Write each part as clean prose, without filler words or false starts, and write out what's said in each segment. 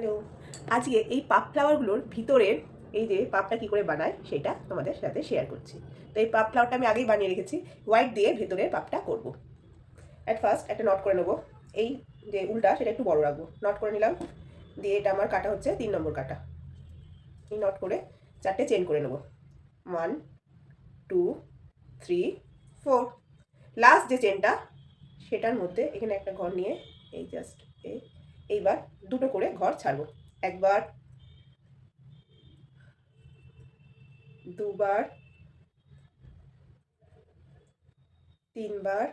Hello, আজকে এই পাপ ফ্লাওয়ারগুলোর ভিতরের এই যে পাপটা কী করে বানায় সেটা তোমাদের সাথে শেয়ার করছি। তো এই পাপ ফ্লাওয়ারটা আমি আগেই বানিয়ে রেখেছি, হোয়াইট দিয়ে ভেতরের পাপটা করব। অ্যাট ফার্স্ট একটা নট করে নেবো, এই যে উল্টা সেটা একটু বড় রাখবো, নট করে নিলাম। দিয়ে এটা আমার কাটা হচ্ছে 3 নম্বর কাটা। এই নট করে 4টে চেন করে নেবো, 1 2 3 4। লাস্ট যে চেনটা সেটার মধ্যে এখানে একটা ঘর নিয়ে এই জাস্ট এইবার দুটো করে ঘর ছাড়বো, একবার, দুবার, তিনবার,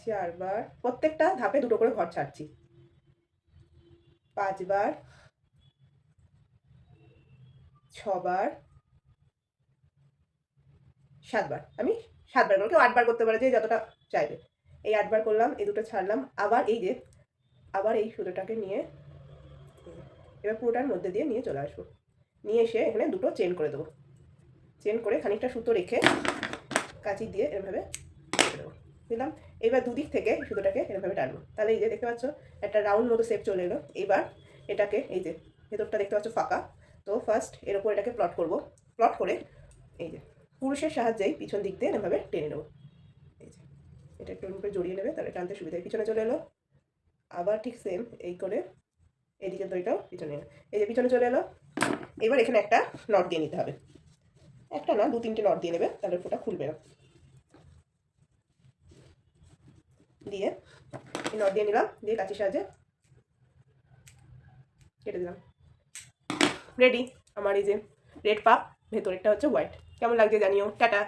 চারবার, প্রত্যেকটা ধাপে দুটো করে ঘর ছাড়ছি, পাঁচবার, ছবার, সাতবার। আমি সাতবার করবো, কেউ 8বার করতে পারে, যে যতটা চাইবে। এই 8বার করলাম, এই দুটো ছাড়লাম, আবার এই যে আবার এই সুতোটাকে নিয়ে এবার পুরোটার মধ্যে দিয়ে নিয়ে চলে আসবো, নিয়ে এসে এখানে দুটো চেন করে দেবো। চেন করে খানিকটা সুতো রেখে কাঁচি দিয়ে এরভাবে দেবো, দিলাম। এবার দুদিক থেকে সুতোটাকে এরভাবে টানবো, তাহলে এই যে দেখতে পাচ্ছ একটা রাউন্ড মতো শেপ চলে এলো। এবার এটাকে এই যে ভেতরটা দেখতে পাচ্ছ ফাঁকা, তো ফার্স্ট এর ওপর এটাকে প্লট করব। প্লট করে এই যে পুরুষের সাহায্যেই পিছন দিক দিয়ে এভাবে টেনে নেবো। এই যে এটা একটু করে জড়িয়ে নেবে, তাহলে টানতে সুবিধা হয়। পিছনে চলে এলো, আবার ঠিক সেম এই করে এইদিকে দড়িটাও পিছনে এলো, এই যে পিছনে চলে এলো। এবার এখানে একটা নট দিয়ে নিতে হবে, একটা না 2-3টে নট দিয়ে নেবে, তাহলে ওটা খুলবে না। দিয়ে এই নট দিয়ে নিলাম, দিয়ে কাঁচির সাহায্যে কেটে দিলাম। রেডি আমার এই যে রেড পাপ, ভেতরেরটা হচ্ছে হোয়াইট। কেমন লাগছে জানিও। টাটা।